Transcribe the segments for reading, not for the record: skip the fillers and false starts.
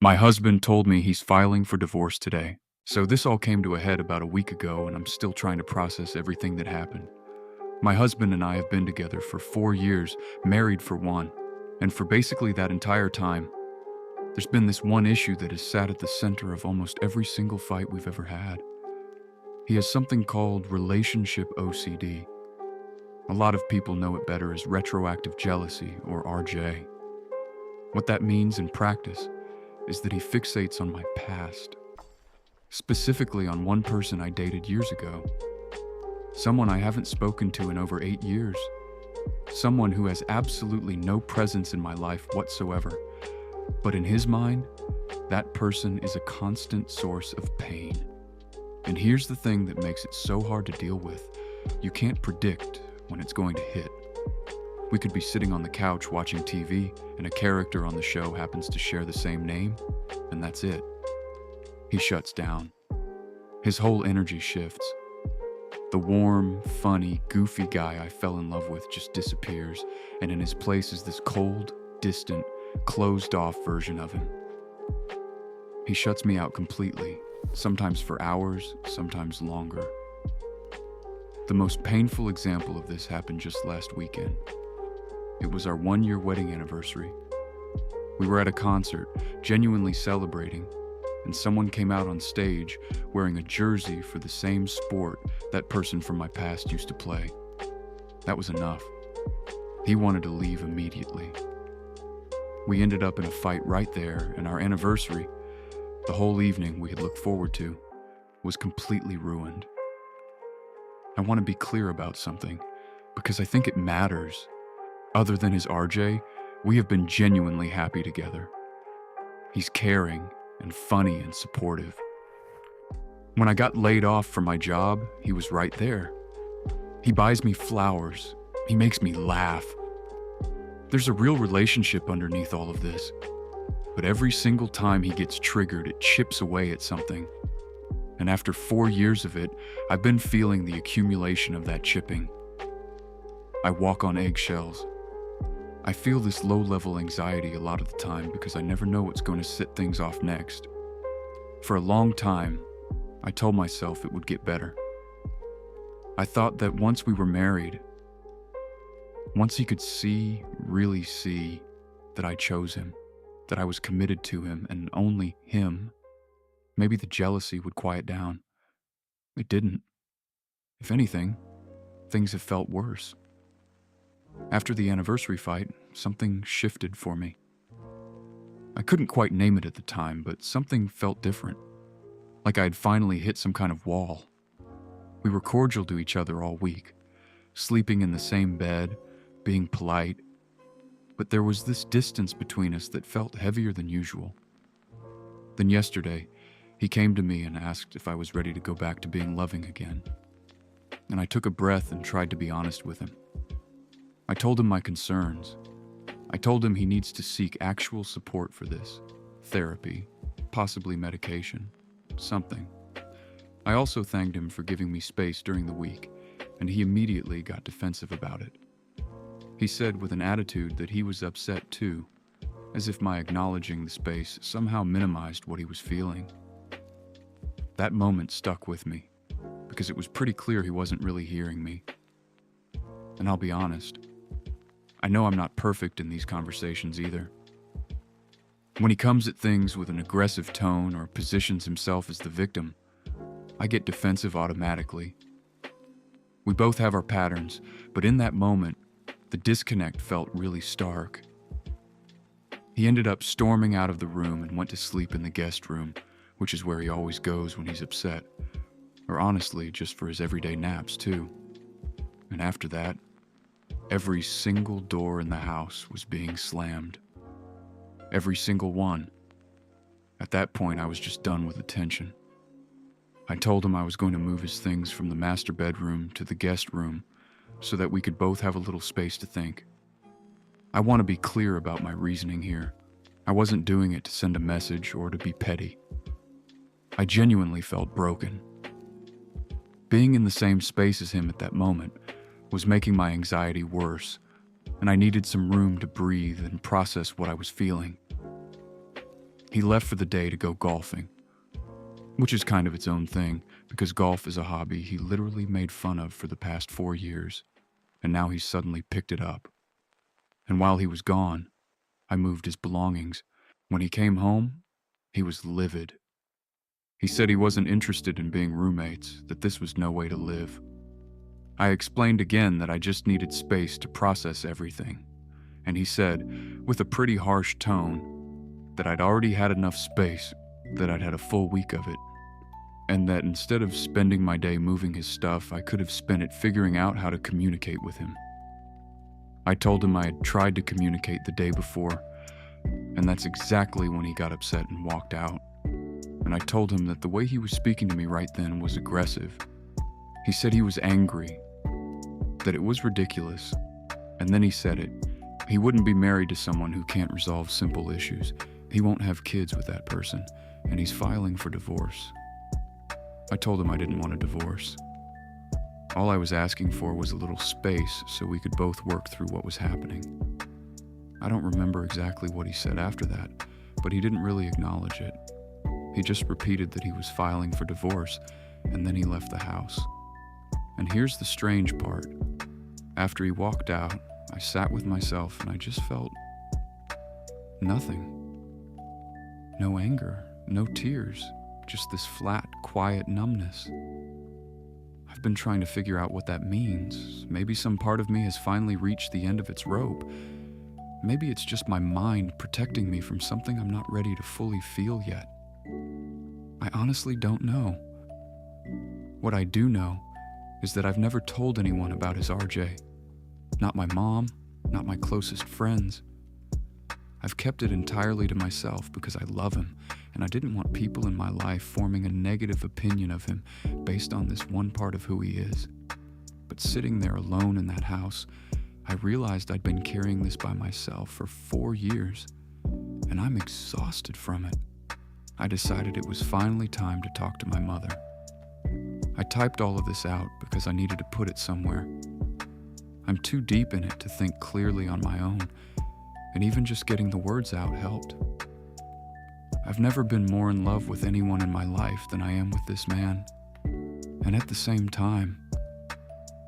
My husband told me he's filing for divorce today. So this all came to a head about a week ago, and I'm still trying to process everything that happened. My husband and I have been together for 4 years, married for 1. And for basically that entire time, there's been this one issue that has sat at the center of almost every single fight we've ever had. He has something called Relationship OCD. A lot of people know it better as retroactive jealousy, or RJ. What that means in practice is that he fixates on my past, specifically on one person I dated years ago, someone I haven't spoken to in over 8 years, someone who has absolutely no presence in my life whatsoever, but in his mind, that person is a constant source of pain. And here's the thing that makes it so hard to deal with. You can't predict when it's going to hit. We could be sitting on the couch watching TV, and a character on the show happens to share the same name, and that's it. He shuts down. His whole energy shifts. The warm, funny, goofy guy I fell in love with just disappears, and in his place is this cold, distant, closed-off version of him. He shuts me out completely, sometimes for hours, sometimes longer. The most painful example of this happened just last weekend. It was our 1-year wedding anniversary. We were at a concert, genuinely celebrating, and someone came out on stage wearing a jersey for the same sport that person from my past used to play. That was enough. He wanted to leave immediately. We ended up in a fight right there, and our anniversary, the whole evening we had looked forward to, was completely ruined. I want to be clear about something, because I think it matters. Other than his RJ, we have been genuinely happy together. He's caring and funny and supportive. When I got laid off from my job, he was right there. He buys me flowers. He makes me laugh. There's a real relationship underneath all of this. But every single time he gets triggered, it chips away at something. And after 4 years of it, I've been feeling the accumulation of that chipping. I walk on eggshells. I feel this low-level anxiety a lot of the time because I never know what's going to set things off next. For a long time, I told myself it would get better. I thought that once we were married, once he could see, really see, that I chose him, that I was committed to him and only him, maybe the jealousy would quiet down. It didn't. If anything, things have felt worse. After the anniversary fight, something shifted for me. I couldn't quite name it at the time, but something felt different, like I had finally hit some kind of wall. We were cordial to each other all week, sleeping in the same bed, being polite, but there was this distance between us that felt heavier than usual. Then yesterday, he came to me and asked if I was ready to go back to being loving again. And I took a breath and tried to be honest with him. I told him my concerns. I told him he needs to seek actual support for this. Therapy, possibly medication, something. I also thanked him for giving me space during the week, and he immediately got defensive about it. He said with an attitude that he was upset too, as if my acknowledging the space somehow minimized what he was feeling. That moment stuck with me, because it was pretty clear he wasn't really hearing me. And I'll be honest, I know I'm not perfect in these conversations either. When he comes at things with an aggressive tone or positions himself as the victim, I get defensive automatically. We both have our patterns, but in that moment, the disconnect felt really stark. He ended up storming out of the room and went to sleep in the guest room, which is where he always goes when he's upset, or honestly, just for his everyday naps too. And after that, every single door in the house was being slammed. Every single one. At that point, I was just done with the tension. I told him I was going to move his things from the master bedroom to the guest room so that we could both have a little space to think. I want to be clear about my reasoning here. I wasn't doing it to send a message or to be petty. I genuinely felt broken. Being in the same space as him at that moment was making my anxiety worse, and I needed some room to breathe and process what I was feeling. He left for the day to go golfing, which is kind of its own thing because golf is a hobby he literally made fun of for the past 4 years, and now he's suddenly picked it up. And while he was gone, I moved his belongings. When he came home, he was livid. He said he wasn't interested in being roommates, that this was no way to live. I explained again that I just needed space to process everything, and he said, with a pretty harsh tone, that I'd already had enough space, that I'd had a full week of it, and that instead of spending my day moving his stuff, I could have spent it figuring out how to communicate with him. I told him I had tried to communicate the day before, and that's exactly when he got upset and walked out. And I told him that the way he was speaking to me right then was aggressive. He said he was angry, that it was ridiculous, and then he said it. He wouldn't be married to someone who can't resolve simple issues. He won't have kids with that person, and he's filing for divorce. I told him I didn't want a divorce. All I was asking for was a little space so we could both work through what was happening. I don't remember exactly what he said after that, but he didn't really acknowledge it. He just repeated that he was filing for divorce, and then he left the house. And here's the strange part. After he walked out, I sat with myself and I just felt nothing. No anger, no tears, just this flat, quiet numbness. I've been trying to figure out what that means. Maybe some part of me has finally reached the end of its rope. Maybe it's just my mind protecting me from something I'm not ready to fully feel yet. I honestly don't know. What I do know is that I've never told anyone about his RJ. Not my mom, not my closest friends. I've kept it entirely to myself because I love him, and I didn't want people in my life forming a negative opinion of him based on this one part of who he is. But sitting there alone in that house, I realized I'd been carrying this by myself for 4 years, and I'm exhausted from it. I decided it was finally time to talk to my mother. I typed all of this out because I needed to put it somewhere. I'm too deep in it to think clearly on my own, and even just getting the words out helped. I've never been more in love with anyone in my life than I am with this man, and at the same time,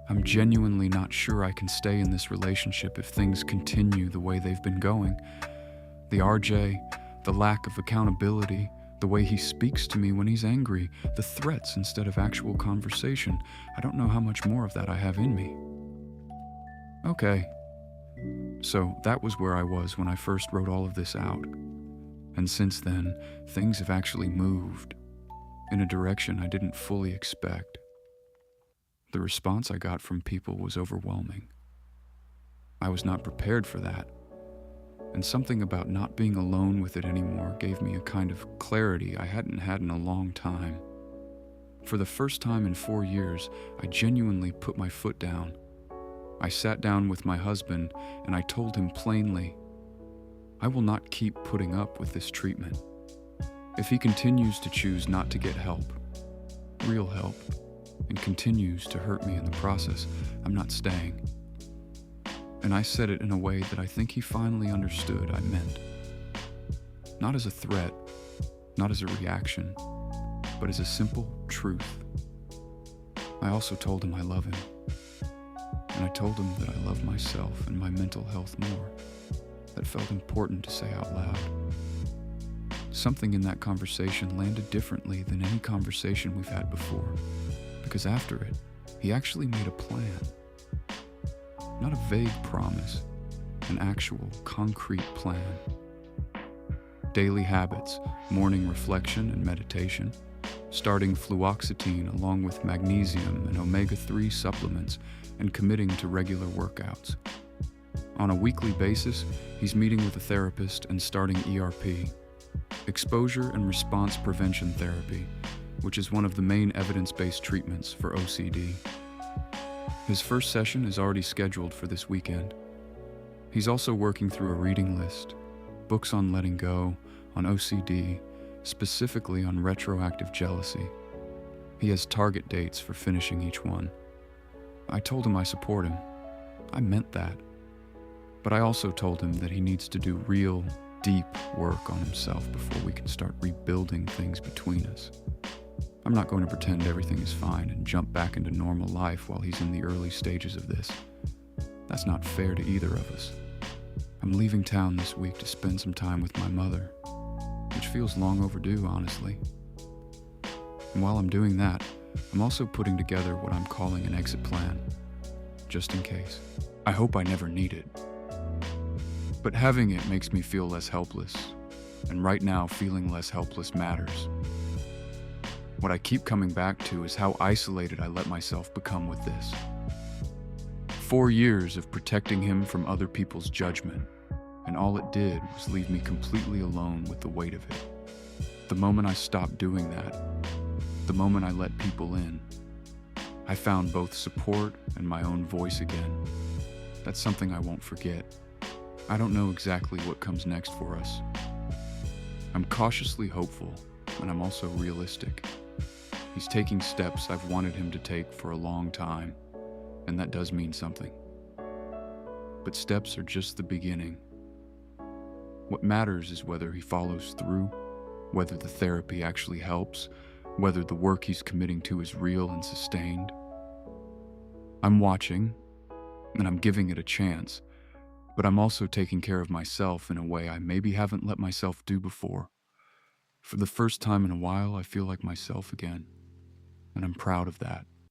I'm genuinely not sure I can stay in this relationship if things continue the way they've been going. The RJ, the lack of accountability, the way he speaks to me when he's angry, the threats instead of actual conversation. I don't know how much more of that I have in me. Okay, so that was where I was when I first wrote all of this out. And since then, things have actually moved in a direction I didn't fully expect. The response I got from people was overwhelming. I was not prepared for that. And something about not being alone with it anymore gave me a kind of clarity I hadn't had in a long time. For the first time in 4 years, I genuinely put my foot down. I sat down with my husband and I told him plainly, I will not keep putting up with this treatment. If he continues to choose not to get help, real help, and continues to hurt me in the process, I'm not staying. And I said it in a way that I think he finally understood I meant. Not as a threat, not as a reaction, but as a simple truth. I also told him I love him. And I told him that I love myself and my mental health more. That felt important to say out loud. Something in that conversation landed differently than any conversation we've had before, because after it, he actually made a plan. Not a vague promise, an actual, concrete plan. Daily habits, morning reflection and meditation, starting fluoxetine along with magnesium and omega-3 supplements, and committing to regular workouts. On a weekly basis, he's meeting with a therapist and starting ERP, exposure and response prevention therapy, which is one of the main evidence-based treatments for OCD. His first session is already scheduled for this weekend. He's also working through a reading list, books on letting go, on OCD, specifically on retroactive jealousy. He has target dates for finishing each one. I told him I support him. I meant that. But I also told him that he needs to do real, deep work on himself before we can start rebuilding things between us. I'm not going to pretend everything is fine and jump back into normal life while he's in the early stages of this. That's not fair to either of us. I'm leaving town this week to spend some time with my mother, which feels long overdue, honestly. And while I'm doing that, I'm also putting together what I'm calling an exit plan, just in case. I hope I never need it. But having it makes me feel less helpless, and right now feeling less helpless matters. What I keep coming back to is how isolated I let myself become with this. 4 years of protecting him from other people's judgment, and all it did was leave me completely alone with the weight of it. The moment I stopped doing that, the moment I let people in, I found both support and my own voice again. That's something I won't forget. I don't know exactly what comes next for us. I'm cautiously hopeful, and I'm also realistic. He's taking steps I've wanted him to take for a long time, and that does mean something. But steps are just the beginning. What matters is whether he follows through, whether the therapy actually helps, whether the work he's committing to is real and sustained. I'm watching, and I'm giving it a chance, but I'm also taking care of myself in a way I maybe haven't let myself do before. For the first time in a while, I feel like myself again, and I'm proud of that.